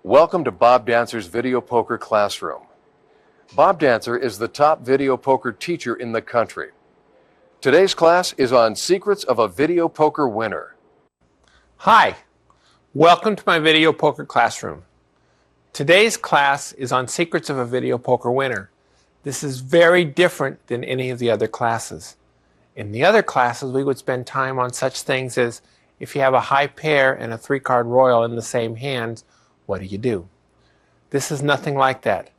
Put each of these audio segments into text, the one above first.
Welcome to Bob Dancer's Video Poker Classroom. Bob Dancer is the top video poker teacher in the country. Today's class is on secrets of a video poker winner. Hi, welcome to my video poker classroom. Today's class is on secrets of a video poker winner. This is very different than any of the other classes. In the other classes, we would spend time on such things as if you have a high pair and a 3-card royal in the same hands, what do? This is nothing like that.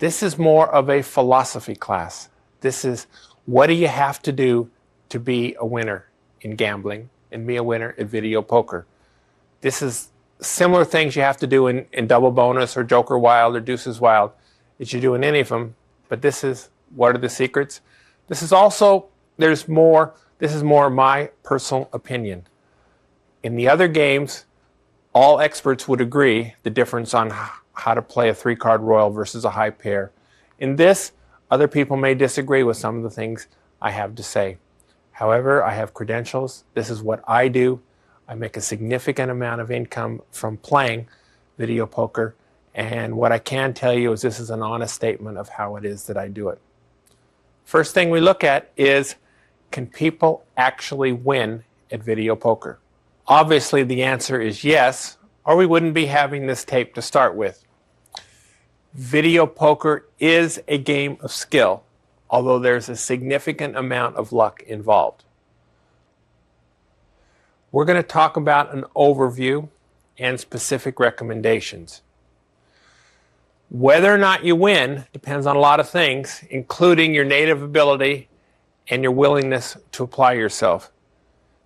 This is more of a philosophy class. This is what do you have to do to be a winner in gambling and be a winner at video poker. This is similar things you have to do in double bonus or Joker Wild or Deuces Wild that you do in any of them, but this is what are the secrets. This is also, this is more my personal opinion. In the other games, all experts would agree the difference on how to play a 3-card royal versus a high pair. In this, other people may disagree with some of the things I have to say. However, I have credentials. This is what I do. I make a significant amount of income from playing video poker, and what I can tell you is this is an honest statement of how it is that I do it. First thing we look at is, can people actually win at video poker? Obviously, the answer is yes, or we wouldn't be having this tape to start with. Video poker is a game of skill, although there's a significant amount of luck involved. We're going to talk about an overview and specific recommendations. Whether or not you win depends on a lot of things, including your native ability and your willingness to apply yourself.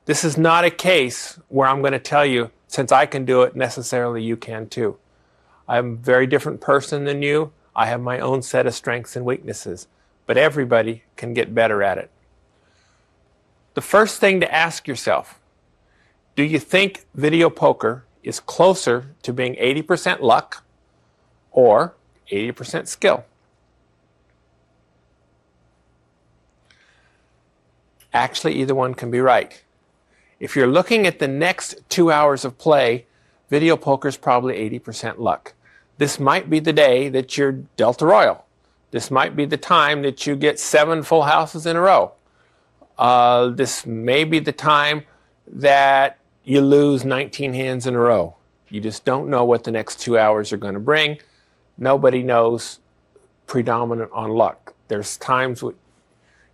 This is not a case where I'm going to tell you, since I can do it, necessarily you can too. I'm a very different person than you. I have my own set of strengths and weaknesses, but everybody can get better at it. The first thing to ask yourself, do you think video poker is closer to being 80% luck or 80% skill? Actually, either one can be right. If you're looking at the next 2 hours of play, video poker is probably 80% luck. This might be the day that you're dealt a royal. This might be the time that you get 7 full houses in a row. This may be the time that you lose 19 hands in a row. You just don't know what the next 2 hours are going to bring. Nobody knows predominant on luck. There's times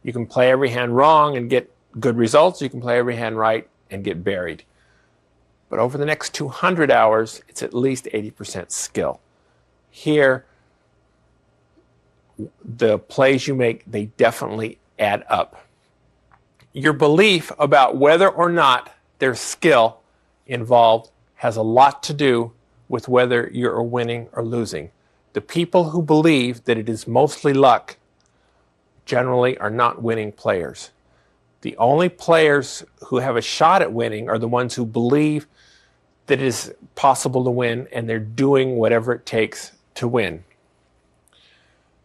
you can play every hand wrong and get good results. You can play every hand right and get buried. But over the next 200 hours, it's at least 80% skill. Here, the plays you make, they definitely add up. Your belief about whether or not there's skill involved has a lot to do with whether you're winning or losing. The people who believe that it is mostly luck generally are not winning players. The only players who have a shot at winning are the ones who believe that it is possible to win and they're doing whatever it takes to win.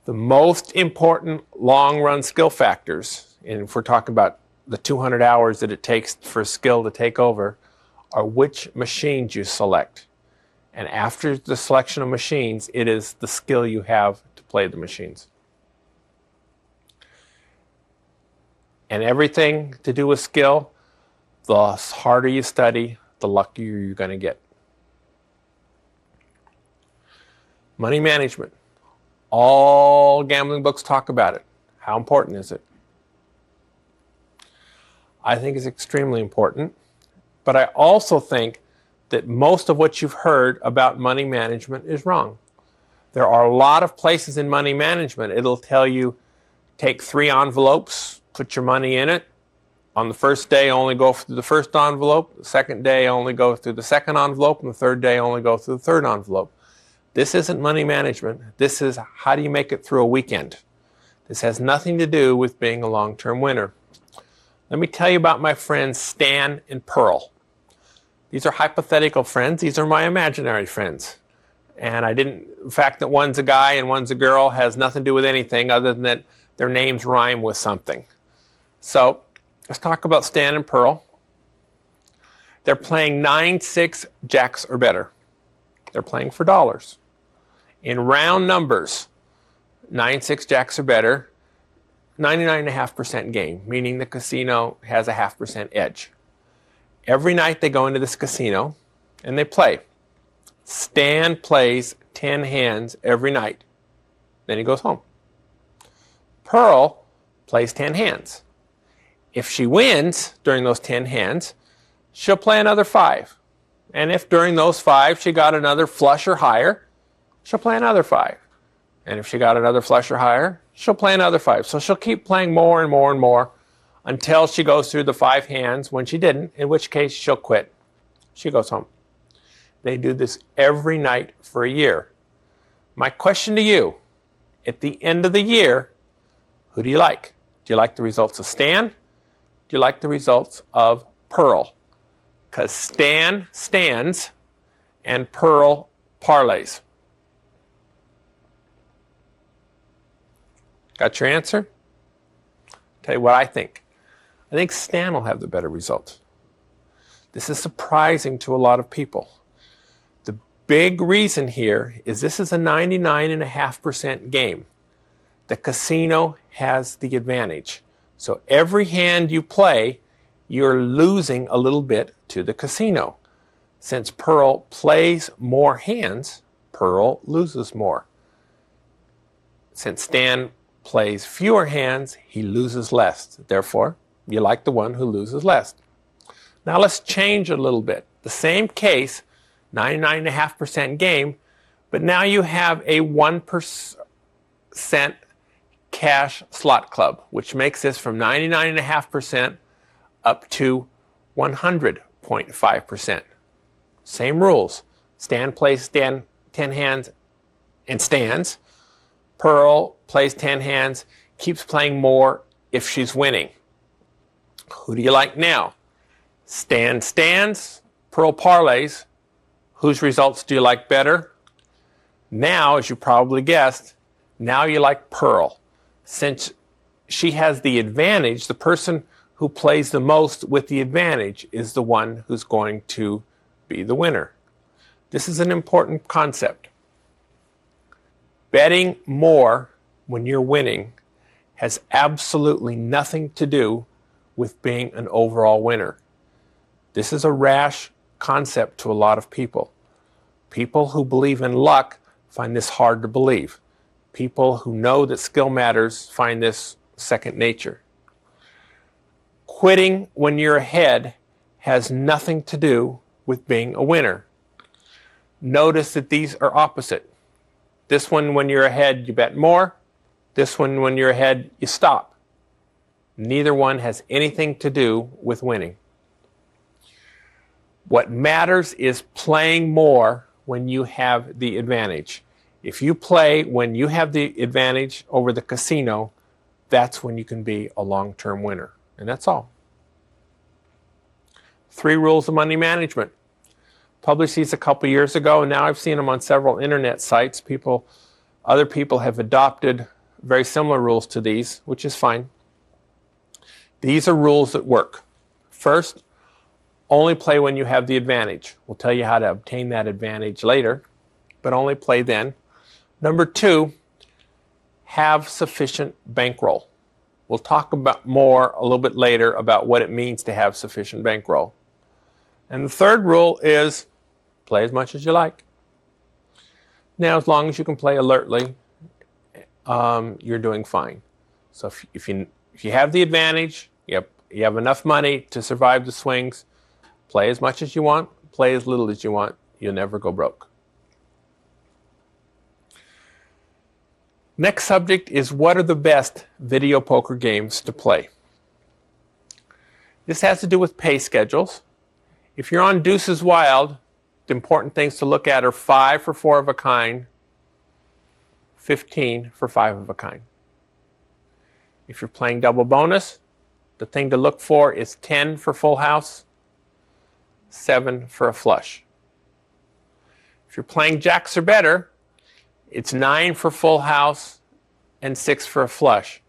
The most important long-run skill factors, and if we're talking about the 200 hours that it takes for skill to take over, are which machines you select. And after the selection of machines, it is the skill you have to play the machines. And everything to do with skill, the harder you study, the luckier you're going to get. Money management. All gambling books talk about it. How important is it? I think it's extremely important, but I also think that most of what you've heard about money management is wrong. There are a lot of places in money management. It'll tell you, take 3 envelopes, put your money in it. On the first day, only go through the first envelope. The second day, only go through the second envelope. And the third day, only go through the third envelope. This isn't money management. This is how do you make it through a weekend. This has nothing to do with being a long-term winner. Let me tell you about my friends Stan and Pearl. These are hypothetical friends. These are my imaginary friends. And the fact that one's a guy and one's a girl has nothing to do with anything other than that their names rhyme with something. So let's talk about Stan and Pearl. They're playing 9-6 jacks or better. They're playing for dollars. In round numbers, 9-6 jacks or better, 99.5% game, meaning the casino has a 0.5% edge. Every night they go into this casino and they play. Stan plays 10 hands every night. Then he goes home. Pearl plays 10 hands. If she wins during those 10 hands, she'll play another 5. And if during those 5 she got another flush or higher, she'll play another 5. And if she got another flush or higher, she'll play another 5. So she'll keep playing more and more and more until she goes through the 5 hands when she didn't, in which case she'll quit. She goes home. They do this every night for a year. My question to you, at the end of the year, who do you like? Do you like the results of Stan? Do you like the results of Pearl? Because Stan stands and Pearl parlays. Got your answer? Tell you what I think. I think Stan will have the better result. This is surprising to a lot of people. The big reason here is this is a 99.5% game. The casino has the advantage. So every hand you play, you're losing a little bit to the casino. Since Pearl plays more hands, Pearl loses more. Since Stan plays fewer hands, he loses less. Therefore, you like the one who loses less. Now let's change a little bit. The same case, 99.5% game, but now you have a 1% cash slot club, which makes this from 99.5% up to 100.5%. Same rules. Stan plays 10 hands and stands. Pearl plays 10 hands, keeps playing more if she's winning. Who do you like now? Stan stands, Pearl parlays. Whose results do you like better? Now, as you probably guessed, now you like Pearl. Since she has the advantage, the person who plays the most with the advantage is the one who's going to be the winner. This is an important concept. Betting more when you're winning has absolutely nothing to do with being an overall winner. This is a rash concept to a lot of people. People who believe in luck find this hard to believe. People who know that skill matters find this second nature. Quitting when you're ahead has nothing to do with being a winner. Notice that these are opposite. This one, when you're ahead, you bet more. This one, when you're ahead, you stop. Neither one has anything to do with winning. What matters is playing more when you have the advantage. If you play when you have the advantage over the casino, that's when you can be a long-term winner. And that's all. 3 rules of money management. Published these a couple years ago, and now I've seen them on several internet sites. Other people have adopted very similar rules to these, which is fine. These are rules that work. First, only play when you have the advantage. We'll tell you how to obtain that advantage later, but only play then. Number 2, have sufficient bankroll. We'll talk about more a little bit later about what it means to have sufficient bankroll. And the third rule is play as much as you like. Now, as long as you can play alertly, you're doing fine. So if you have the advantage, you have enough money to survive the swings, play as much as you want, play as little as you want. You'll never go broke. Next subject is what are the best video poker games to play? This has to do with pay schedules. If you're on Deuces Wild, the important things to look at are 5 for 4 of a kind, 15 for 5 of a kind. If you're playing double bonus, the thing to look for is 10 for full house, 7 for a flush. If you're playing jacks or better, it's 9 for full house and 6 for a flush.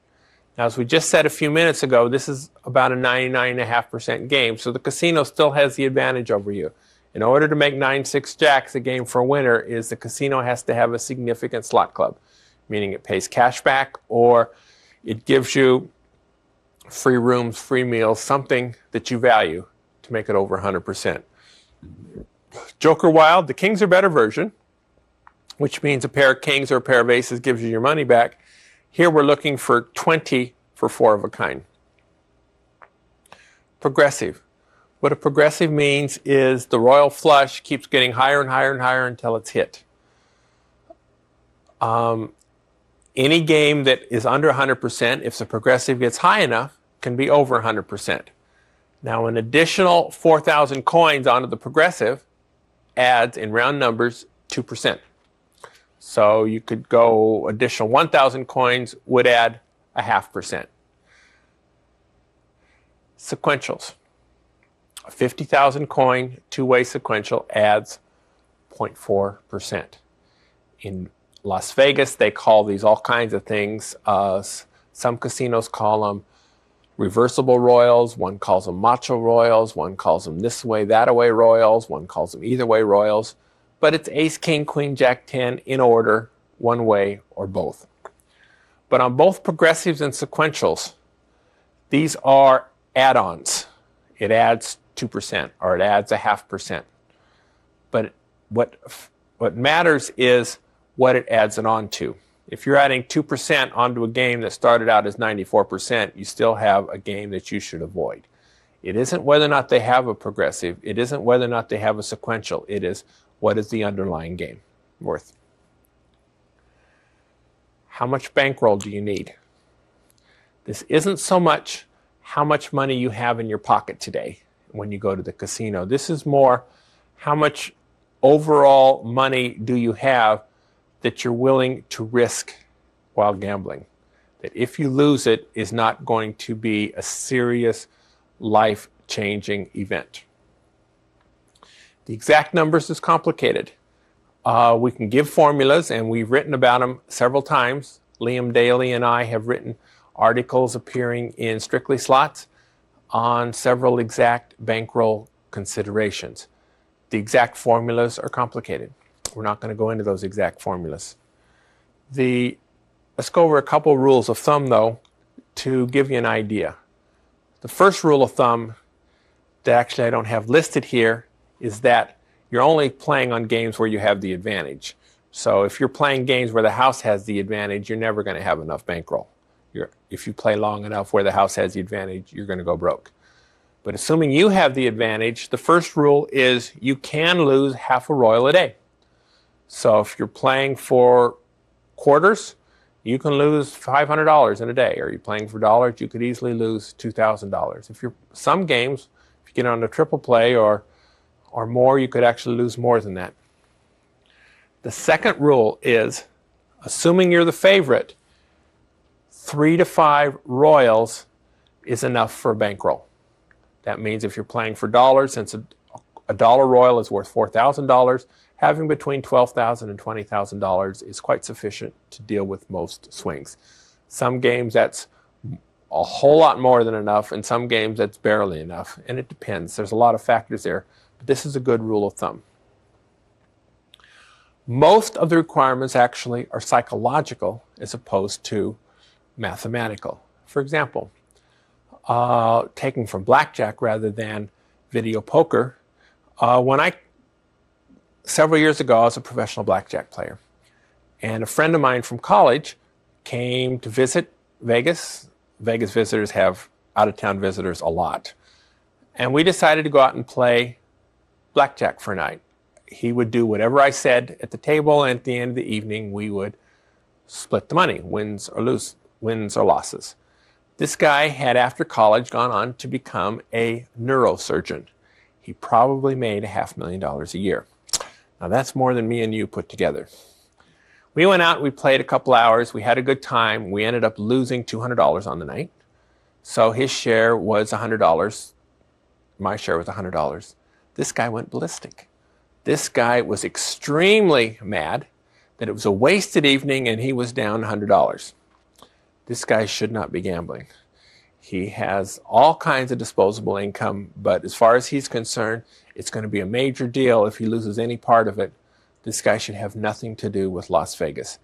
Now, as we just said a few minutes ago, this is about a 99.5% game, so the casino still has the advantage over you. In order to make 9-6 jacks a game for a winner is the casino has to have a significant slot club, meaning it pays cash back or it gives you free rooms, free meals, something that you value to make it over 100%. Joker Wild, the kings are better version, which means a pair of kings or a pair of aces gives you your money back. Here we're looking for 20 for 4 of a kind. Progressive. What a progressive means is the royal flush keeps getting higher and higher and higher until it's hit. Any game that is under 100%, if the progressive gets high enough, can be over 100%. Now, an additional 4,000 coins onto the progressive adds, in round numbers, 2%. So you could go additional 1,000 coins would add a 0.5%. Sequentials. A 50,000 coin two-way sequential adds 0.4%. In Las Vegas, they call these all kinds of things. Some casinos call them reversible royals. One calls them macho royals. One calls them this way, that way royals. One calls them either way royals. But it's ace, king, queen, jack, 10 in order, one way or both. But on both progressives and sequentials, these are add-ons. It adds 2% or it adds a 0.5%. But what matters is what it adds it on to. If you're adding 2% onto a game that started out as 94%, you still have a game that you should avoid. It isn't whether or not they have a progressive. It isn't whether or not they have a sequential. It is what is the underlying game worth. How much bankroll do you need? This isn't so much how much money you have in your pocket today when you go to the casino. This is more how much overall money do you have that you're willing to risk while gambling. That if you lose it is not going to be a serious life-changing event. The exact numbers is complicated. We can give formulas, and we've written about them several times. Liam Daly and I have written articles appearing in Strictly Slots on several exact bankroll considerations. The exact formulas are complicated. We're not going to go into those exact formulas. Let's go over a couple rules of thumb, though, to give you an idea. The first rule of thumb that actually I don't have listed here is that you're only playing on games where you have the advantage. So if you're playing games where the house has the advantage, you're never going to have enough bankroll. If you play long enough where the house has the advantage, you're going to go broke. But assuming you have the advantage, the first rule is you can lose half a royal a day. So if you're playing for quarters, you can lose $500 in a day. Or you're playing for dollars, you could easily lose $2,000. If you're some games, if you get on a triple play or more, you could actually lose more than that. The second rule is, assuming you're the favorite, 3 to 5 royals is enough for a bankroll. That means if you're playing for dollars, since a dollar royal is worth $4,000, having between $12,000 and $20,000 is quite sufficient to deal with most swings. Some games that's a whole lot more than enough, and some games that's barely enough, and it depends. There's a lot of factors there, but this is a good rule of thumb. Most of the requirements actually are psychological as opposed to mathematical. For example, taking from blackjack rather than video poker, several years ago, I was a professional blackjack player. And a friend of mine from college came to visit Vegas. Vegas visitors have out-of-town visitors a lot. And we decided to go out and play blackjack for a night. He would do whatever I said at the table, and at the end of the evening, we would split the money, wins or losses. This guy had, after college, gone on to become a neurosurgeon. He probably made $500,000 a year. Now that's more than me and you put together. We went out, we played a couple hours, we had a good time. We ended up losing $200 on the night. So his share was $100. My share was $100. This guy went ballistic. This guy was extremely mad that it was a wasted evening and he was down $100. This guy should not be gambling. He has all kinds of disposable income, but as far as he's concerned, It's going to be a major deal if he loses any part of it. This guy should have nothing to do with Las Vegas.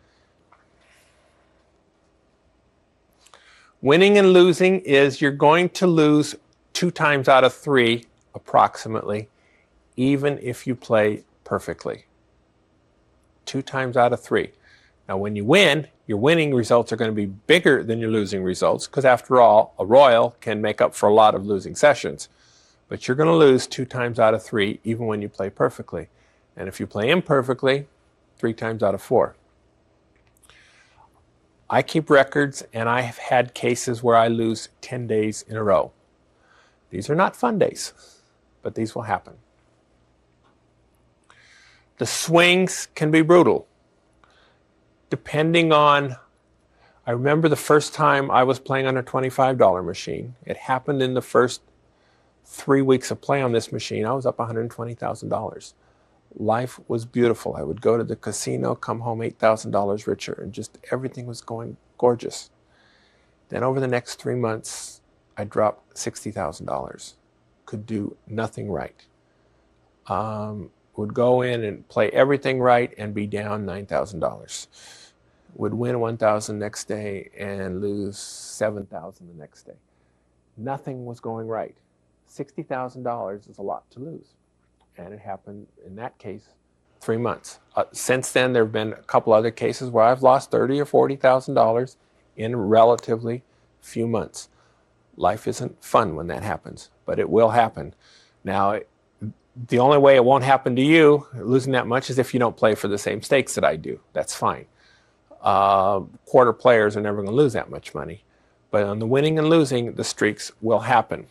Winning and losing is you're going to lose 2 times out of 3, approximately, even if you play perfectly. 2 times out of 3. Now, when you win, your winning results are going to be bigger than your losing results, because after all, a royal can make up for a lot of losing sessions. But you're going to lose 2 times out of 3, even when you play perfectly. And if you play imperfectly, 3 times out of 4. I keep records, and I have had cases where I lose 10 days in a row. These are not fun days, but these will happen. The swings can be brutal. Depending on, I remember the first time I was playing on a $25 machine. It happened in the first 3 weeks of play on this machine. I was up $120,000. Life was beautiful. I would go to the casino, come home $8,000 richer, and just everything was going gorgeous. Then over the next 3 months, I dropped $60,000. Could do nothing right. Would go in and play everything right and be down $9,000. Would win $1,000 next day and lose $7,000 the next day. Nothing was going right. $60,000 is a lot to lose. And it happened, in that case, 3 months. Since then, there have been a couple other cases where I've lost $30,000 or $40,000 in relatively few months. Life isn't fun when that happens, but it will happen. Now, the only way it won't happen to you, losing that much, is if you don't play for the same stakes that I do. That's fine. Quarter players are never going to lose that much money. But on the winning and losing, the streaks will happen.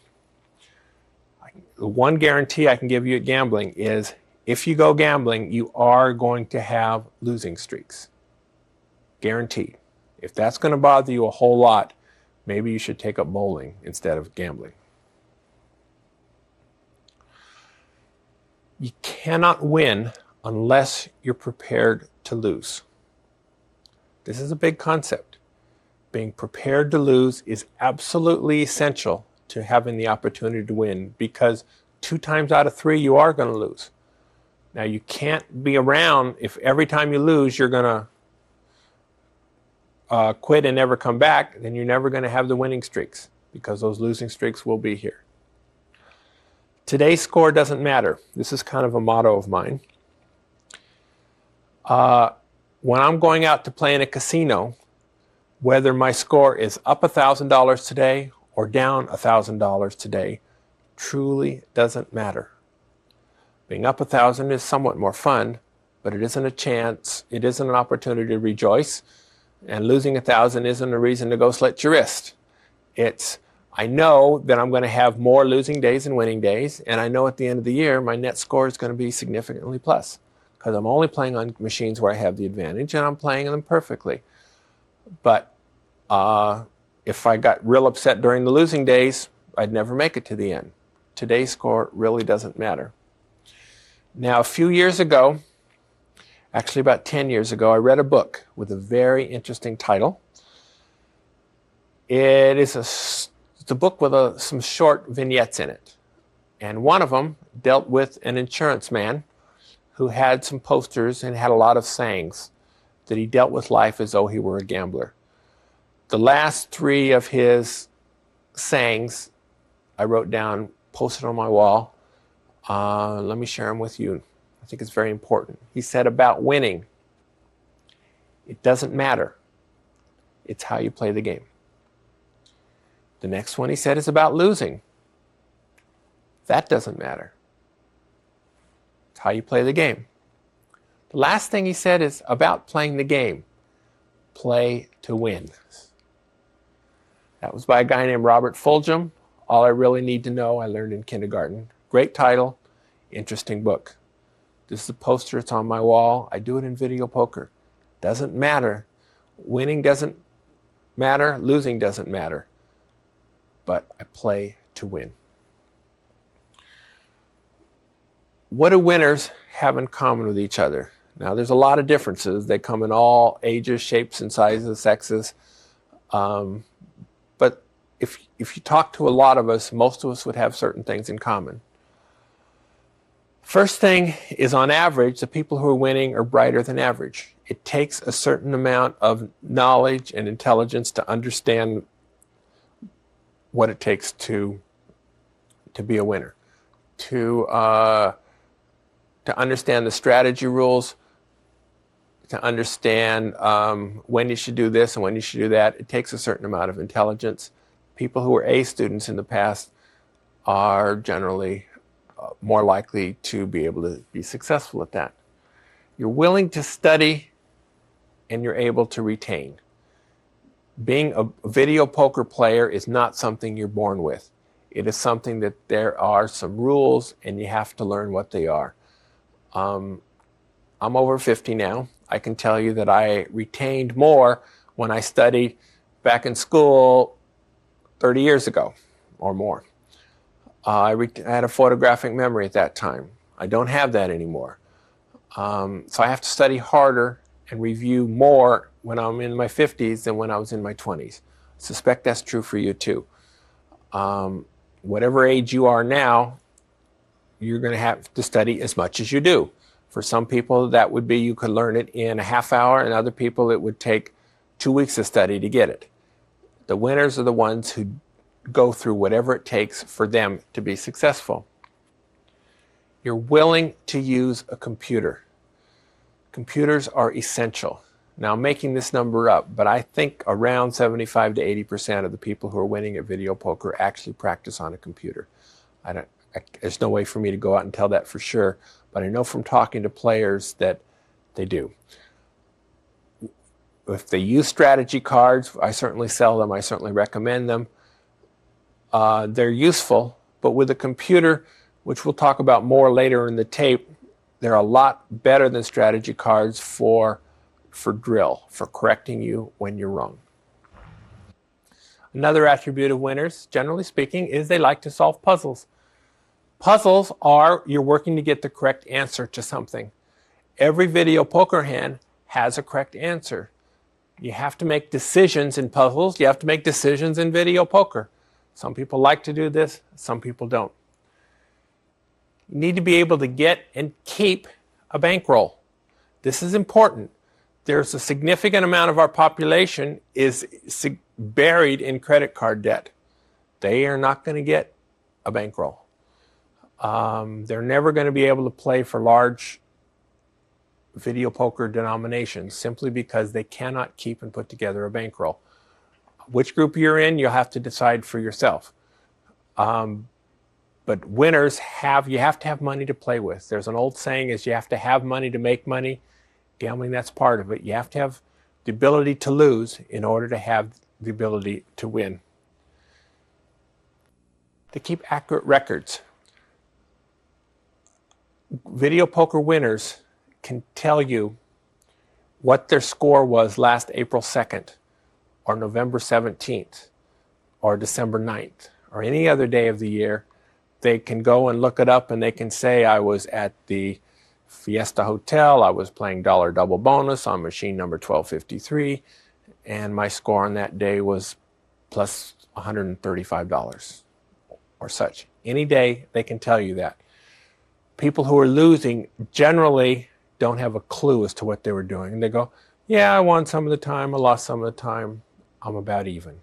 The one guarantee I can give you at gambling is if you go gambling, you are going to have losing streaks. Guaranteed. If that's going to bother you a whole lot, maybe you should take up bowling instead of gambling. You cannot win unless you're prepared to lose. This is a big concept. Being prepared to lose is absolutely essential to having the opportunity to win, because 2 times out of 3 you are going to lose. Now, you can't be around if every time you lose you're going to quit and never come back. Then you're never going to have the winning streaks, because those losing streaks will be here. Today's score doesn't matter. This is kind of a motto of mine. When I'm going out to play in a casino, whether my score is up $1,000 today or down $1,000 today truly doesn't matter. Being up 1,000 is somewhat more fun, but it isn't a chance, it isn't an opportunity to rejoice, and losing 1,000 isn't a reason to go slit your wrist. It's, I know that I'm going to have more losing days than winning days, and I know at the end of the year my net score is going to be significantly plus, because I'm only playing on machines where I have the advantage, and I'm playing them perfectly. But if I got real upset during the losing days, I'd never make it to the end. Today's score really doesn't matter. Now, a few years ago, actually about 10 years ago, I read a book with a very interesting title. It's a book with some short vignettes in it. And one of them dealt with an insurance man who had some posters and had a lot of sayings that he dealt with life as though he were a gambler. The last 3 of his sayings I wrote down, posted on my wall. Let me share them with you. I think it's very important. He said about winning, it doesn't matter. It's how you play the game. The next one he said is about losing. That doesn't matter. It's how you play the game. The last thing he said is about playing the game. Play to win. That was by a guy named Robert Fulghum. All I Really Need to Know, I learned in kindergarten. Great title, interesting book. This is a poster, it's on my wall. I do it in video poker. Doesn't matter. Winning doesn't matter, losing doesn't matter. But I play to win. What do winners have in common with each other? Now, there's a lot of differences. They come in all ages, shapes, and sizes, sexes. But if you talk to a lot of us, most of us would have certain things in common. First thing is, on average, the people who are winning are brighter than average. It takes a certain amount of knowledge and intelligence to understand what it takes to be a winner, to understand the strategy rules, to understand when you should do this and when you should do that. It takes a certain amount of intelligence. People who were A students in the past are generally more likely to be able to be successful at that. You're willing to study and you're able to retain. Being a video poker player is not something you're born with. It is something that there are some rules and you have to learn what they are. I'm over 50 now. I can tell you that I retained more when I studied back in school 30 years ago or more. I had a photographic memory at that time. I don't have that anymore. So I have to study harder and review more when I'm in my 50s than when I was in my 20s. I suspect that's true for you too. Whatever age you are now, you're going to have to study as much as you do. For some people, that would be you could learn it in a half hour, and other people it would take 2 weeks of study to get it. The winners are the ones who go through whatever it takes for them to be successful. You're willing to use a computer. Computers are essential. Now, I'm making this number up, but I think around 75 to 80% of the people who are winning at video poker actually practice on a computer. There's no way for me to go out and tell that for sure, but I know from talking to players that they do. If they use strategy cards, I certainly sell them. I certainly recommend them. They're useful, but with a computer, which we'll talk about more later in the tape, they're a lot better than strategy cards for drill, for correcting you when you're wrong. Another attribute of winners, generally speaking, is they like to solve puzzles. Puzzles are you're working to get the correct answer to something. Every video poker hand has a correct answer. You have to make decisions in puzzles. You have to make decisions in video poker. Some people like to do this, some people don't. You need to be able to get and keep a bankroll. This is important. There's a significant amount of our population is buried in credit card debt. They are not going to get a bankroll. They're never going to be able to play for large video poker denominations simply because they cannot keep and put together a bankroll. Which group you're in, you'll have to decide for yourself. But winners you have to have money to play with. There's an old saying is you have to have money to make money. Gambling, that's part of it. You have to have the ability to lose in order to have the ability to win. To keep accurate records. Video poker winners can tell you what their score was last April 2nd or November 17th or December 9th or any other day of the year. They can go and look it up and they can say, I was at the Fiesta Hotel, I was playing dollar double bonus on machine number 1253, and my score on that day was plus $135 or such. Any day they can tell you that. People who are losing generally don't have a clue as to what they were doing. And they go, yeah, I won some of the time, I lost some of the time, I'm about even.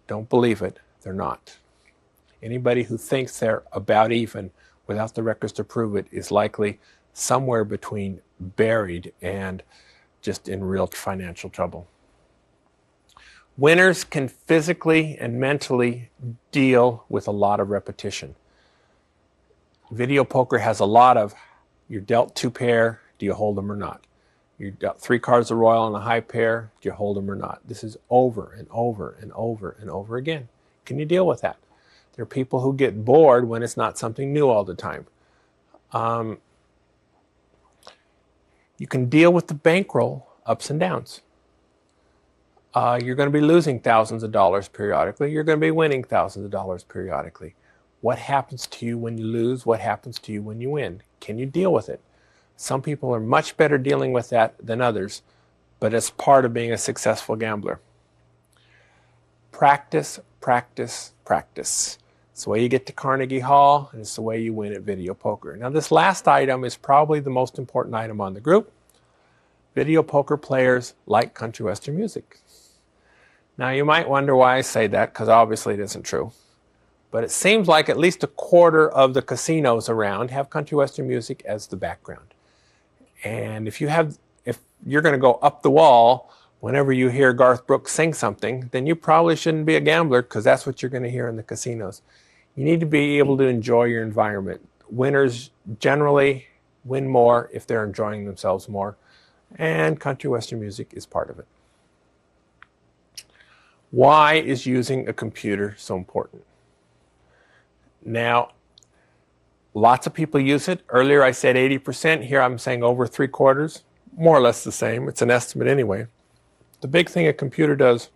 Don't believe it, they're not. Anybody who thinks they're about even without the records to prove it is likely somewhere between buried and just in real financial trouble. Winners can physically and mentally deal with a lot of repetition. Video poker has a lot of, you're dealt 2 pair, do you hold them or not? You got 3 cards of royal and a high pair, do you hold them or not? This is over and over and over and over again. Can you deal with that? There are people who get bored when it's not something new all the time. You can deal with the bankroll ups and downs. You're going to be losing thousands of dollars periodically. You're going to be winning thousands of dollars periodically. What happens to you when you lose? What happens to you when you win? Can you deal with it? Some people are much better dealing with that than others, but it's part of being a successful gambler. Practice, practice, practice. It's the way you get to Carnegie Hall, and it's the way you win at video poker. Now, this last item is probably the most important item on the group. Video poker players like country western music. Now, you might wonder why I say that, because obviously it isn't true. But it seems like at least a quarter of the casinos around have country western music as the background. And if you're going to go up the wall whenever you hear Garth Brooks sing something, then you probably shouldn't be a gambler, because that's what you're going to hear in the casinos. You need to be able to enjoy your environment. Winners generally win more if they're enjoying themselves more, and country western music is part of it. Why is using a computer so important? Now, lots of people use it. Earlier I said 80%. Here I'm saying over 3/4. More or less the same. It's an estimate anyway. The big thing a computer does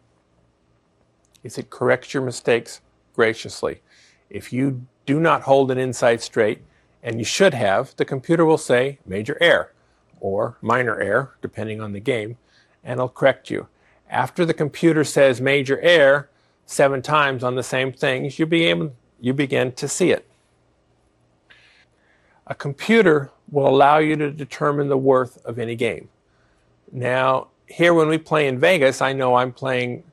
is it corrects your mistakes graciously. If you do not hold an inside straight, and you should have, the computer will say major error or minor error, depending on the game, and it'll correct you. After the computer says major error 7 times on the same things, you begin to see it. A computer will allow you to determine the worth of any game. Now, here when we play in Vegas, I know I'm playing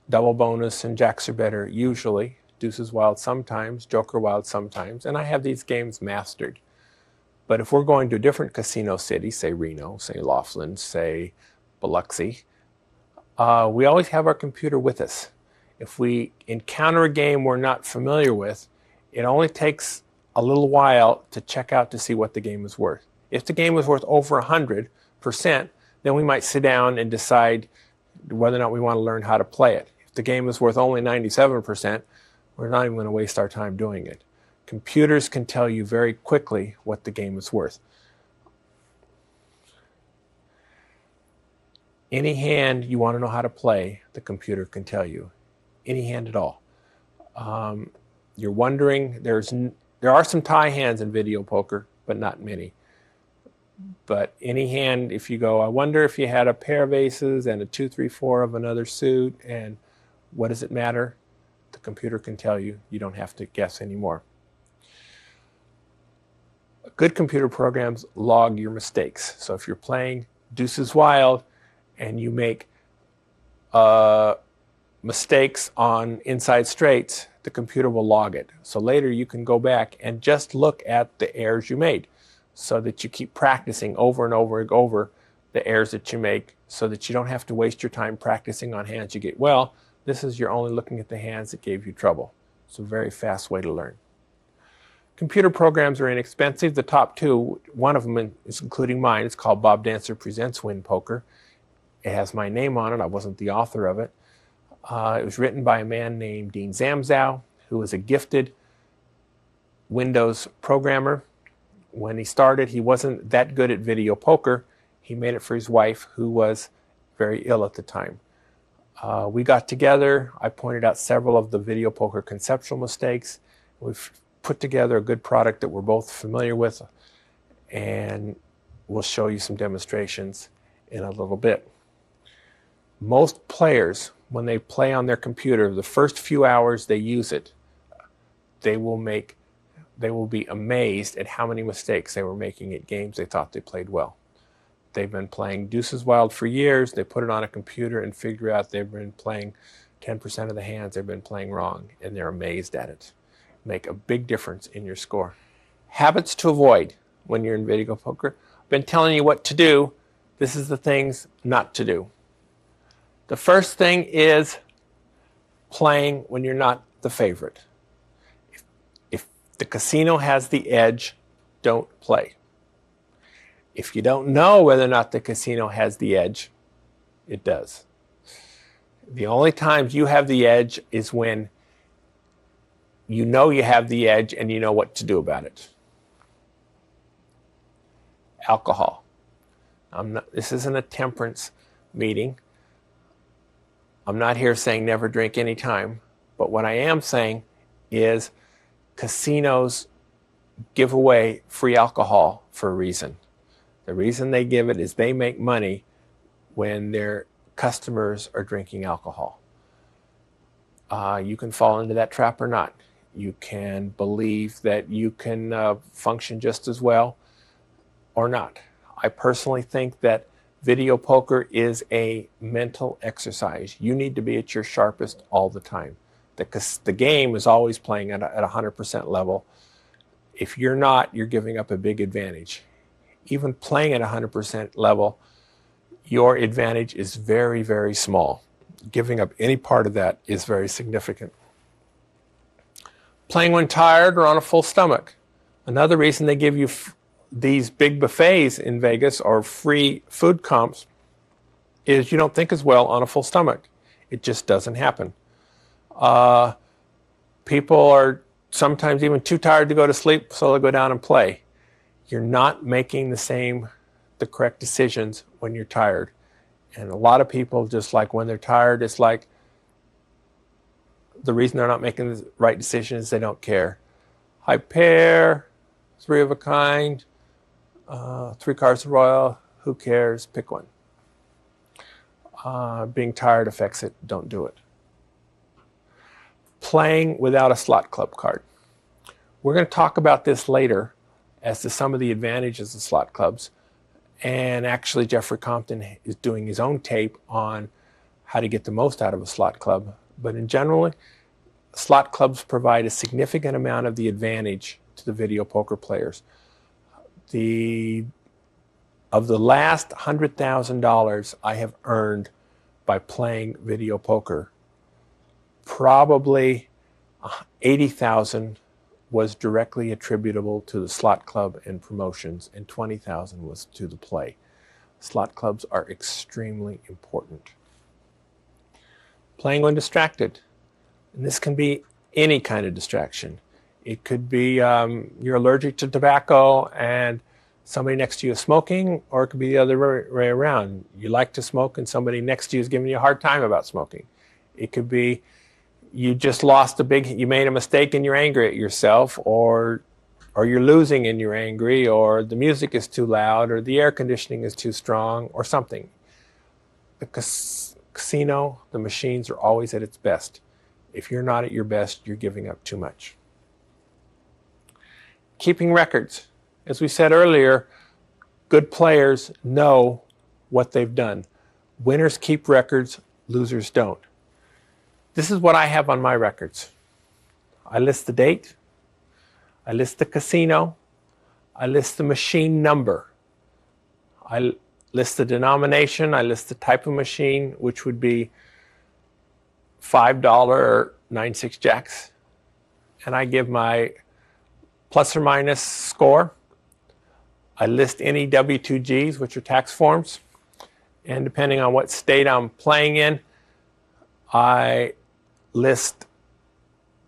double bonus and jacks are better usually, deuces wild sometimes, joker wild sometimes, and I have these games mastered. But if we're going to a different casino city, say Reno, say Laughlin, say Biloxi, we always have our computer with us. If we encounter a game we're not familiar with, it only takes a little while to check out to see what the game is worth. If the game is worth over 100%, then we might sit down and decide whether or not we want to learn how to play it. If the game is worth only 97%, we're not even going to waste our time doing it. Computers can tell you very quickly what the game is worth. Any hand you want to know how to play, the computer can tell you. Any hand at all. You're wondering, there are some tie hands in video poker, but not many. But any hand, if you go, I wonder if you had a pair of aces and a 2, 3, 4 of another suit, and what does it matter? The computer can tell you. You don't have to guess anymore. Good computer programs log your mistakes. So if you're playing deuces wild and you make mistakes on inside straights, the computer will log it. So later you can go back and just look at the errors you made, so that you keep practicing over and over and over the errors that you make, so that you don't have to waste your time practicing on hands you get well. This is you're only looking at the hands that gave you trouble. It's a very fast way to learn. Computer programs are inexpensive. The top 2, one of them is including mine. It's called Bob Dancer Presents Win Poker. It has my name on it. I wasn't the author of it. It was written by a man named Dean Zamzow, who was a gifted Windows programmer. When he started, he wasn't that good at video poker. He made it for his wife, who was very ill at the time. We got together. I pointed out several of the video poker conceptual mistakes. We've put together a good product that we're both familiar with, and we'll show you some demonstrations in a little bit. Most players, when they play on their computer, the first few hours they use it, they will be amazed at how many mistakes they were making at games they thought they played well. They've been playing deuces wild for years. They put it on a computer and figure out they've been playing 10% of the hands they've been playing wrong, and they're amazed at it. Make a big difference in your score. Habits to avoid when you're in video poker. I've been telling you what to do. This is the things not to do. The first thing is playing when you're not the favorite. If the casino has the edge, don't play. If you don't know whether or not the casino has the edge, it does. The only times you have the edge is when you know you have the edge and you know what to do about it. Alcohol. This isn't a temperance meeting. I'm not here saying never drink anytime, but what I am saying is casinos give away free alcohol for a reason. The reason they give it is they make money when their customers are drinking alcohol. You can fall into that trap or not. You can believe that you can function just as well or not. I personally think that video poker is a mental exercise. You need to be at your sharpest all the time. The game is always playing at 100% level. If you're not, you're giving up a big advantage. Even playing at 100% level, your advantage is very, very small. Giving up any part of that is very significant. Playing when tired or on a full stomach. Another reason they give you these big buffets in Vegas or free food comps is you don't think as well on a full stomach. It just doesn't happen. People are sometimes even too tired to go to sleep, so they'll go down and play. You're not making the correct decisions when you're tired. And a lot of people, just like when they're tired, it's like the reason they're not making the right decision is they don't care. High pair, three of a kind, three cards of royal, who cares? Pick one. Being tired affects it, don't do it. Playing without a slot club card. We're going to talk about this later as to some of the advantages of slot clubs. And actually, Jeffrey Compton is doing his own tape on how to get the most out of a slot club. But in general, slot clubs provide a significant amount of the advantage to the video poker players. Of the last $100,000 I have earned by playing video poker, probably $80,000 was directly attributable to the slot club and promotions, and $20,000 was to the play. Slot clubs are extremely important. Playing when distracted. And this can be any kind of distraction. It could be you're allergic to tobacco and somebody next to you is smoking, or it could be the other way around. You like to smoke and somebody next to you is giving you a hard time about smoking. It could be you just you made a mistake and you're angry at yourself, or you're losing and you're angry, or the music is too loud, or the air conditioning is too strong, or something. The casino, the machines are always at its best. If you're not at your best, you're giving up too much. Keeping records. As we said earlier, good players know what they've done. Winners keep records, losers don't. This is what I have on my records. I list the date, I list the casino, I list the machine number, I list the denomination, I list the type of machine, which would be $5 or 9-6 jacks, and I give my plus or minus score. I list any W2Gs, which are tax forms, and depending on what state I'm playing in, I list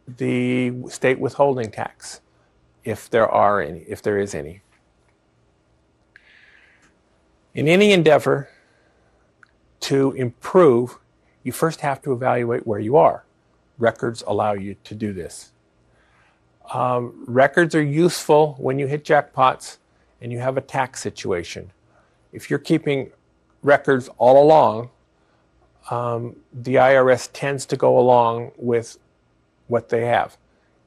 the state withholding tax, if there is any. In any endeavor to improve, you first have to evaluate where you are. Records allow you to do this. Records are useful when you hit jackpots and you have a tax situation. If you're keeping records all along, the IRS tends to go along with what they have.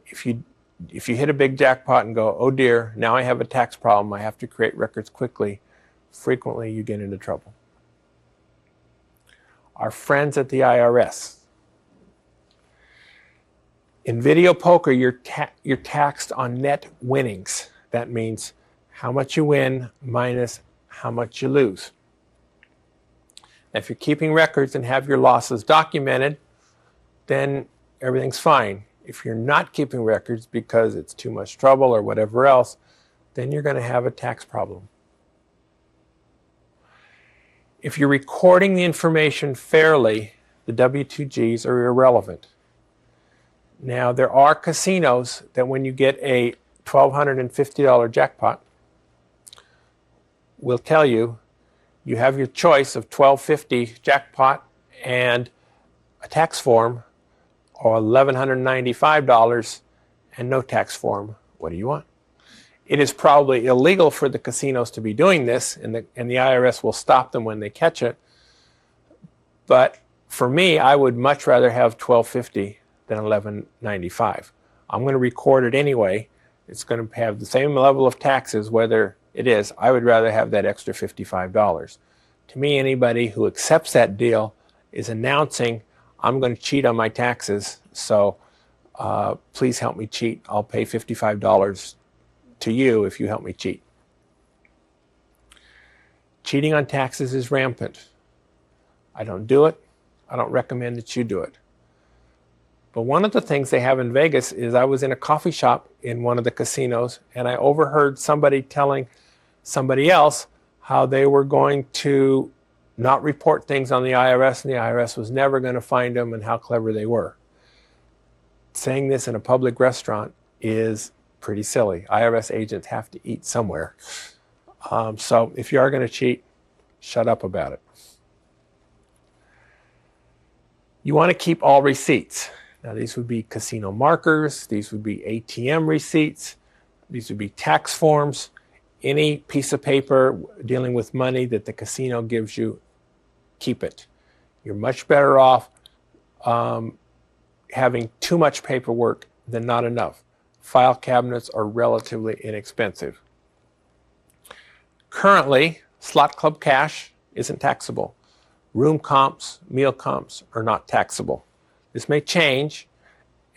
If you hit a big jackpot and go, oh dear, now I have a tax problem, I have to create records quickly, frequently you get into trouble. Our friends at the IRS. In video poker, you're taxed on net winnings. That means how much you win minus how much you lose. If you're keeping records and have your losses documented, then everything's fine. If you're not keeping records because it's too much trouble or whatever else, then you're going to have a tax problem. If you're recording the information fairly, the W2Gs are irrelevant. Now, there are casinos that when you get a $1,250 jackpot, will tell you you have your choice of $1,250 jackpot and a tax form, or $1,195 and no tax form. What do you want? It is probably illegal for the casinos to be doing this, and the IRS will stop them when they catch it. But for me, I would much rather have $1,250 than $1,195. I'm going to record it anyway. It's going to have the same level of taxes whether it is. I would rather have that extra $55. To me, anybody who accepts that deal is announcing, I'm going to cheat on my taxes, so please help me cheat. I'll pay $55 to you if you help me cheat. Cheating on taxes is rampant. I don't do it. I don't recommend that you do it. But one of the things they have in Vegas is I was in a coffee shop in one of the casinos, and I overheard somebody telling somebody else how they were going to not report things on the IRS, and the IRS was never going to find them, and how clever they were. Saying this in a public restaurant is pretty silly. IRS agents have to eat somewhere. So if you are going to cheat, shut up about it. You want to keep all receipts. Now these would be casino markers, these would be ATM receipts, these would be tax forms, any piece of paper dealing with money that the casino gives you, keep it. You're much better off having too much paperwork than not enough. File cabinets are relatively inexpensive. Currently, slot club cash isn't taxable. Room comps, meal comps are not taxable. This may change,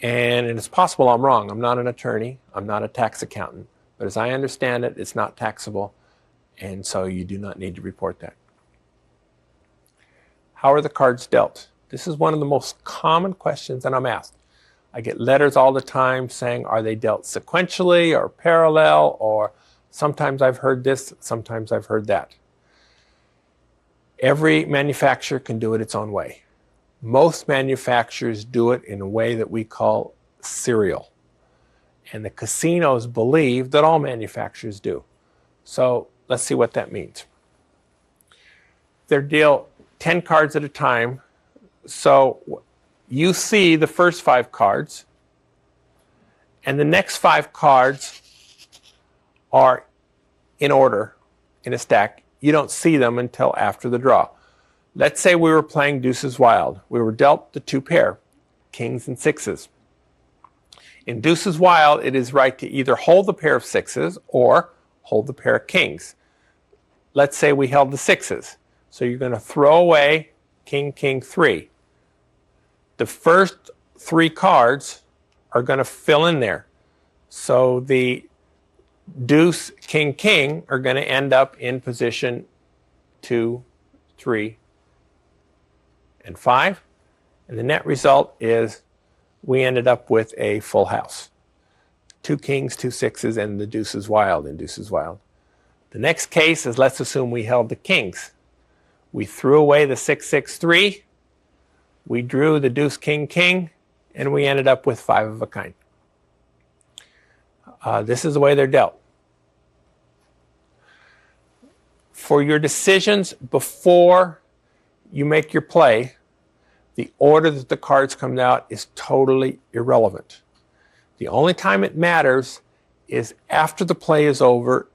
and it's possible I'm wrong. I'm not an attorney. I'm not a tax accountant. But as I understand it, it's not taxable, and so you do not need to report that. How are the cards dealt? This is one of the most common questions that I'm asked. I get letters all the time saying, are they dealt sequentially or parallel, or sometimes I've heard this, sometimes I've heard that. Every manufacturer can do it its own way. Most manufacturers do it in a way that we call serial. And the casinos believe that all manufacturers do. So let's see what that means. They deal 10 cards at a time. So you see the first 5 cards, and the next 5 cards are in order in a stack. You don't see them until after the draw. Let's say we were playing Deuces Wild. We were dealt the 2 pair, kings and sixes. In Deuces Wild, it is right to either hold the pair of sixes or hold the pair of kings. Let's say we held the sixes. So you're going to throw away king, king, 3. The first 3 cards are going to fill in there. So the deuce, king, king are going to end up in position 2, 3, and 5. And the net result is we ended up with a full house. 2 kings, 2 sixes, and the deuces wild in Deuces Wild. The next case is, let's assume we held the kings. We threw away the 6, 6, 3. We drew the deuce, king, king, and we ended up with 5 of a kind. This is the way they're dealt. For your decisions before you make your play, the order that the cards come out is totally irrelevant. The only time it matters is after the play is over,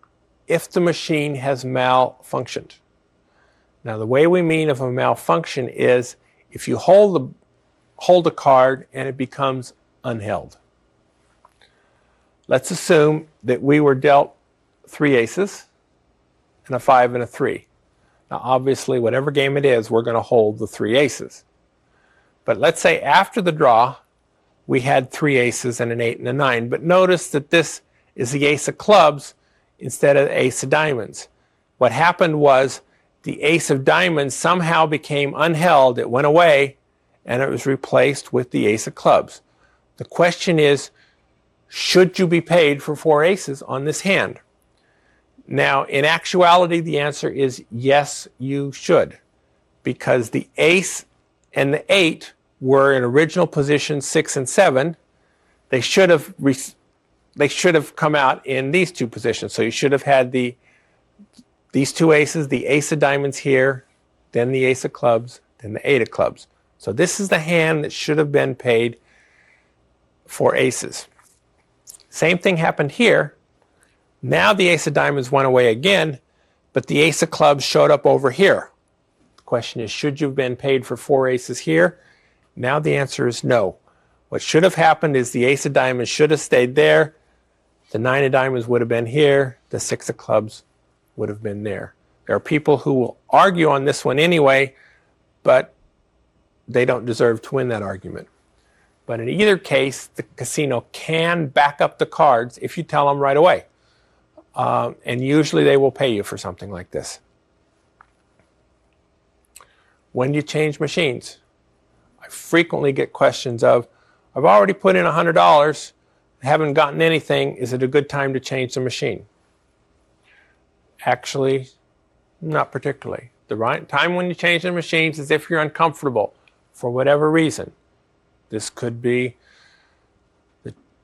if the machine has malfunctioned. Now, the way we mean of a malfunction is if you hold a card and it becomes unheld. Let's assume that we were dealt 3 aces and a 5 and a 3. Now, obviously, whatever game it is, we're going to hold the 3 aces. But let's say after the draw, we had 3 aces and an 8 and a 9. But notice that this is the ace of clubs instead of the ace of diamonds. What happened was the ace of diamonds somehow became unheld. It went away, and it was replaced with the ace of clubs. The question is, should you be paid for 4 aces on this hand? Now, in actuality, the answer is yes, you should, because the ace and the 8 were in original position 6 and 7. They should have come out in these 2 positions. So you should have had these 2 aces, the ace of diamonds here, then the ace of clubs, then the 8 of clubs. So this is the hand that should have been paid for aces. Same thing happened here. Now the ace of diamonds went away again, but the ace of clubs showed up over here. The question is, should you have been paid for 4 aces here? Now the answer is no. What should have happened is the ace of diamonds should have stayed there. The nine of diamonds would have been here. The six of clubs would have been there. There are people who will argue on this one anyway, but they don't deserve to win that argument. But in either case, the casino can back up the cards if you tell them right away. And usually they will pay you for something like this. When do you change machines? I frequently get questions of, I've already put in $100, haven't gotten anything, is it a good time to change the machine? Actually, not particularly. The right time when you change the machines is if you're uncomfortable for whatever reason. This could be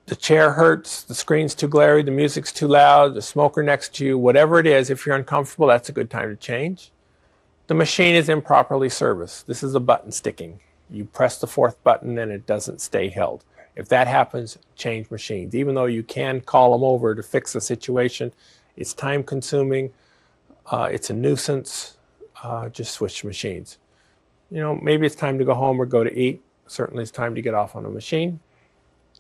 the chair hurts, the screen's too glary, the music's too loud, the smoker next to you, whatever it is, if you're uncomfortable, that's a good time to change. The machine is improperly serviced. This is a button sticking. You press the fourth button and it doesn't stay held. If that happens, change machines. Even though you can call them over to fix the situation, it's time consuming, it's a nuisance, just switch machines. You know, maybe it's time to go home or go to eat. Certainly it's time to get off on a machine.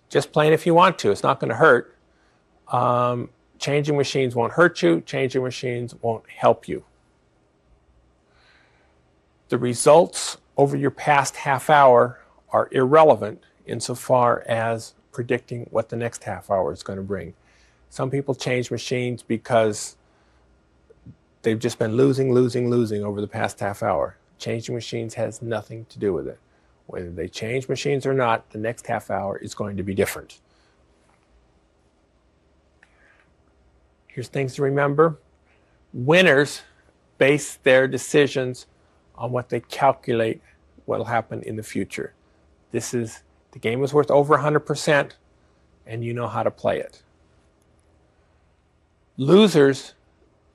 Just plain if you want to, it's not going to hurt. Changing machines won't hurt you, changing machines won't help you. The results over your past half hour are irrelevant insofar as predicting what the next half hour is going to bring. Some people change machines because they've just been losing over the past half hour. Changing machines has nothing to do with it. Whether they change machines or not, the next half hour is going to be different. Here's things to remember. Winners base their decisions on what they calculate what will happen in the future. This is, the game is worth over 100%, and you know how to play it. Losers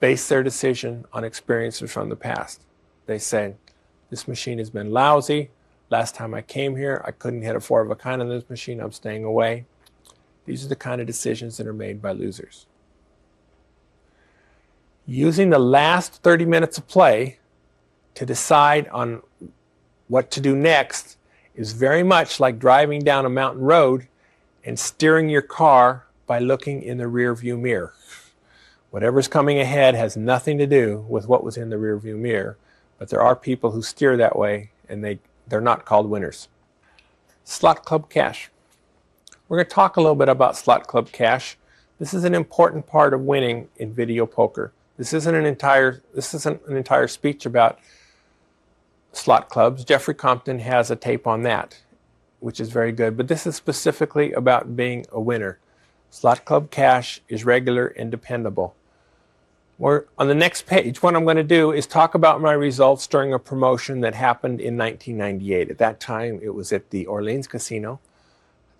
base their decision on experiences from the past. They say, this machine has been lousy. Last time I came here, I couldn't hit a four of a kind on this machine. I'm staying away. These are the kind of decisions that are made by losers. Using the last 30 minutes of play to decide on what to do next is very much like driving down a mountain road and steering your car by looking in the rear view mirror. Whatever's coming ahead has nothing to do with what was in the rear view mirror, but there are people who steer that way and they're not called winners. Slot Club Cash. We're going to talk a little bit about Slot Club Cash. This is an important part of winning in video poker. This isn't an entire speech about slot clubs. Jeffrey Compton has a tape on that, which is very good. But this is specifically about being a winner. Slot Club Cash is regular and dependable. On the next page, what I'm going to do is talk about my results during a promotion that happened in 1998. At that time, it was at the Orleans Casino.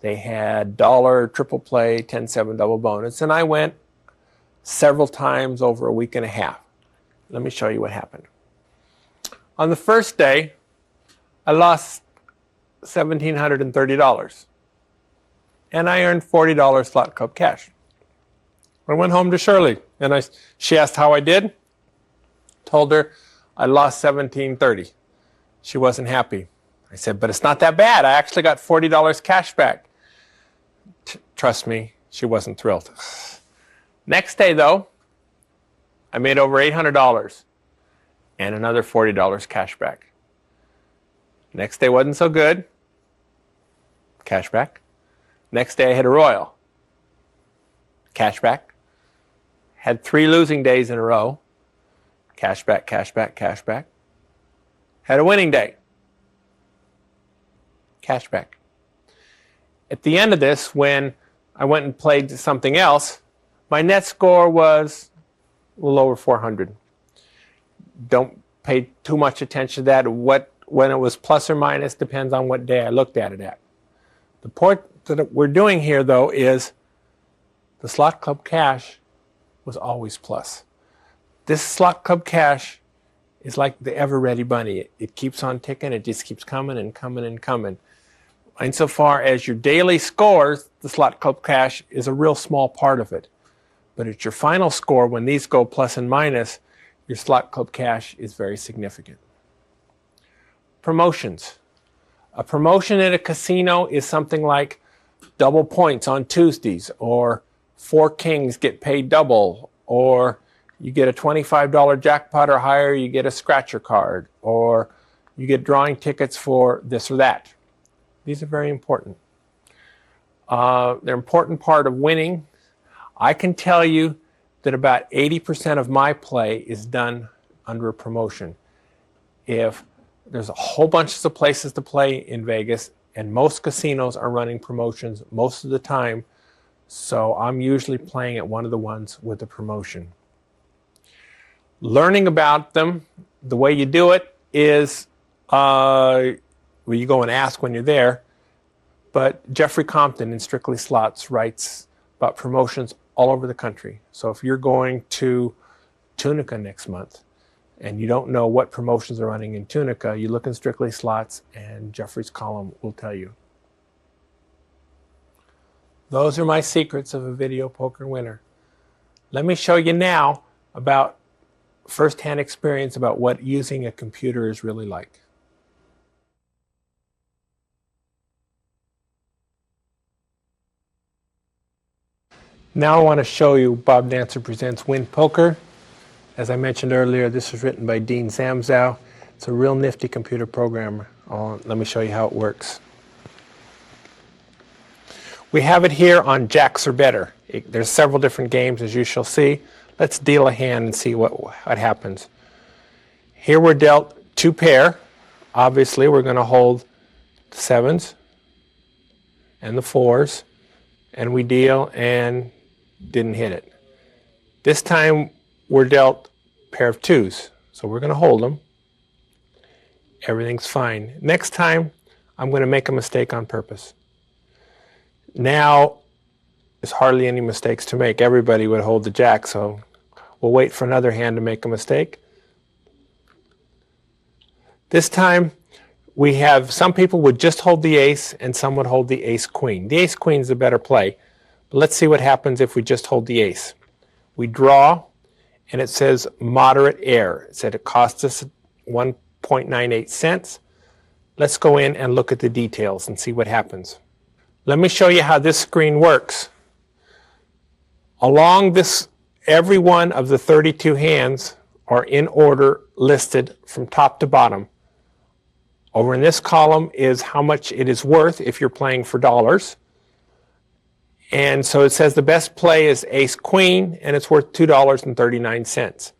They had dollar triple play, 10-7 double bonus, and I went several times over a week and a half. Let me show you what happened. On the first day, I lost $1,730, and I earned $40 Slot Club Cash. I went home to Shirley, and she asked how I did. Told her I lost $1,730. She wasn't happy. I said, but it's not that bad. I actually got $40 cash back. Trust me, she wasn't thrilled. Next day, though, I made over $800 and another $40 cash back. Next day wasn't so good. Cash back. Next day I hit a royal. Cash back. Had 3 losing days in a row. Cash back, cash back, cash back. Had a winning day. Cash back. At the end of this, when I went and played something else, my net score was a little over 400. Don't pay too much attention to that. When it was plus or minus depends on what day I looked at it at. The point that we're doing here, though, is the Slot Club Cash was always plus. This Slot Club Cash is like the ever-ready bunny. It keeps on ticking. It just keeps coming and coming and coming. Insofar as your daily scores, the Slot Club Cash is a real small part of it. But at your final score, when these go plus and minus, your Slot Club Cash is very significant. Promotions. A promotion at a casino is something like double points on Tuesdays, or 4 kings get paid double, or you get a $25 jackpot or higher, you get a scratcher card, or you get drawing tickets for this or that. These are very important. They're an important part of winning. I can tell you that about 80% of my play is done under a promotion. If there's a whole bunch of places to play in Vegas, and most casinos are running promotions most of the time, so I'm usually playing at one of the ones with a promotion. Learning about them, the way you do it is, well, you go and ask when you're there, but Jeffrey Compton in Strictly Slots writes about promotions all over the country. So if you're going to Tunica next month and you don't know what promotions are running in Tunica, you look in Strictly Slots and Jeffrey's column will tell you. Those are my secrets of a video poker winner. Let me show you now about first-hand experience about what using a computer is really like. Now I want to show you Bob Dancer Presents Win Poker. As I mentioned earlier, this was written by Dean Samzow. It's a real nifty computer program. Let me show you how it works. We have it here on Jacks or Better. There's several different games, as you shall see. Let's deal a hand and see what happens. Here we're dealt 2 pair. Obviously, we're going to hold the 7s and the 4s, and we deal and didn't hit it. This time we're dealt a pair of 2s, so we're going to hold them. Everything's fine. Next time I'm going to make a mistake on purpose. Now there's hardly any mistakes to make. Everybody would hold the jack, so we'll wait for another hand to make a mistake. This time we have some people would just hold the ace and some would hold the ace-queen. The ace-queen is a better play. But let's see what happens if we just hold the ace. We draw, and it says moderate error. It said it cost us 1.98 cents. Let's go in and look at the details and see what happens. Let me show you how this screen works. Along this, every one of the 32 hands are in order listed from top to bottom. Over in this column is how much it is worth if you're playing for dollars. And so it says the best play is ace-queen, and it's worth $2.39.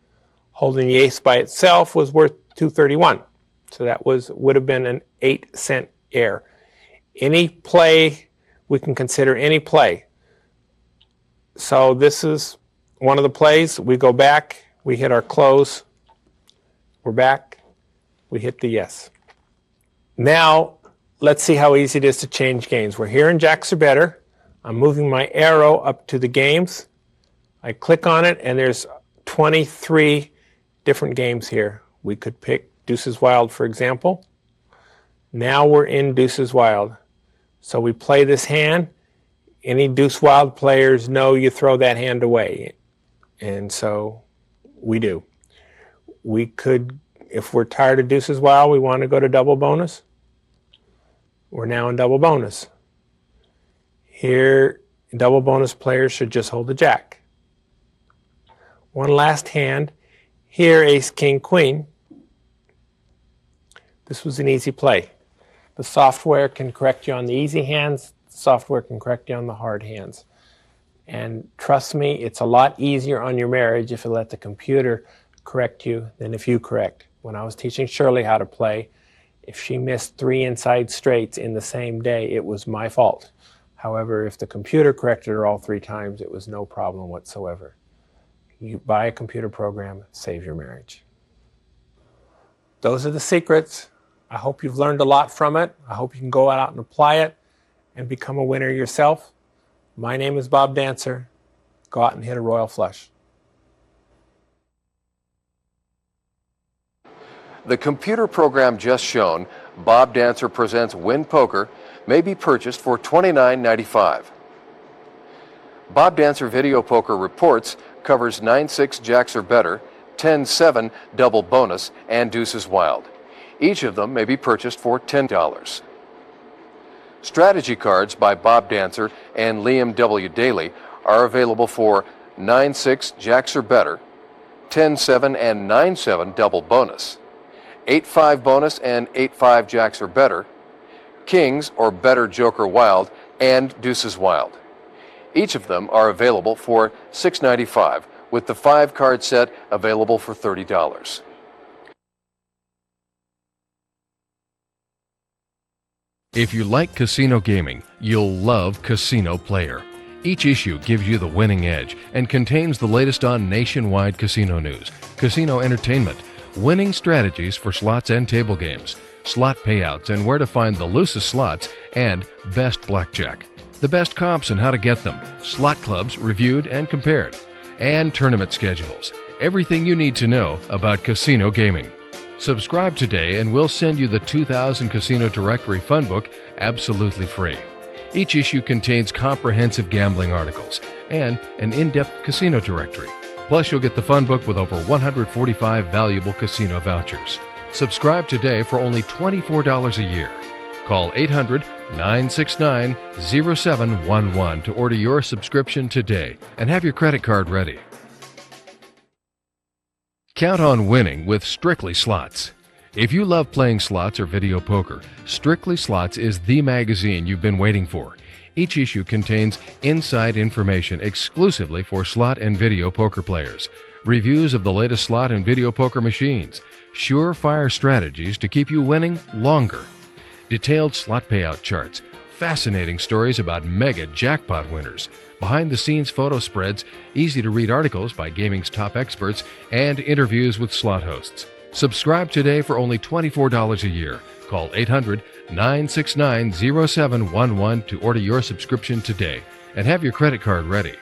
Holding the ace by itself was worth $2.31. So that would have been an 8-cent error. Any play, we can consider any play. So this is one of the plays. We go back, we hit our close, we're back, we hit the yes. Now, let's see how easy it is to change games. We're here in Jacks or Better. I'm moving my arrow up to the games. I click on it, and there's 23 different games here. We could pick Deuces Wild, for example. Now we're in Deuces Wild. So we play this hand. Any Deuce Wild players know you throw that hand away. And so we do. We could, if we're tired of Deuces Wild, we want to go to double bonus. We're now in double bonus. Here, double bonus players should just hold the jack. One last hand. Here, ace, king, queen. This was an easy play. The software can correct you on the easy hands. The software can correct you on the hard hands. And trust me, it's a lot easier on your marriage if you let the computer correct you than if you correct. When I was teaching Shirley how to play, if she missed 3 inside straights in the same day, it was my fault. However, if the computer corrected her all 3 times, it was no problem whatsoever. You buy a computer program, save your marriage. Those are the secrets. I hope you've learned a lot from it. I hope you can go out and apply it and become a winner yourself. My name is Bob Dancer. Go out and hit a royal flush. The computer program just shown, Bob Dancer Presents Win Poker, may be purchased for $29.95. Bob Dancer Video Poker Reports covers 9-6 Jacks or Better, 10-7 Double Bonus, and Deuces Wild. Each of them may be purchased for $10. Strategy cards by Bob Dancer and Liam W. Daly are available for 9-6 jacks or better, 10-7 and 9-7 double bonus, 8-5 bonus and 8-5 jacks or better, kings or better joker wild, and deuces wild. Each of them are available for $6.95, with the 5-card set available for $30. If you like casino gaming, you'll love Casino Player. Each issue gives you the winning edge and contains the latest on nationwide casino news, casino entertainment, winning strategies for slots and table games, slot payouts and where to find the loosest slots, and best blackjack. The best comps and how to get them, slot clubs reviewed and compared, and tournament schedules. Everything you need to know about casino gaming. Subscribe today and we'll send you the 2000 Casino Directory Funbook absolutely free. Each issue contains comprehensive gambling articles and an in-depth casino directory. Plus, you'll get the Funbook with over 145 valuable casino vouchers. Subscribe today for only $24 a year. Call 800-969-0711 to order your subscription today and have your credit card ready. Count on winning with Strictly Slots. If you love playing slots or video poker, Strictly Slots is the magazine you've been waiting for. Each issue contains inside information exclusively for slot and video poker players, reviews of the latest slot and video poker machines, surefire strategies to keep you winning longer, detailed slot payout charts, fascinating stories about mega jackpot winners, behind-the-scenes photo spreads, easy-to-read articles by gaming's top experts, and interviews with slot hosts. Subscribe today for only $24 a year. Call 800-969-0711 to order your subscription today and have your credit card ready.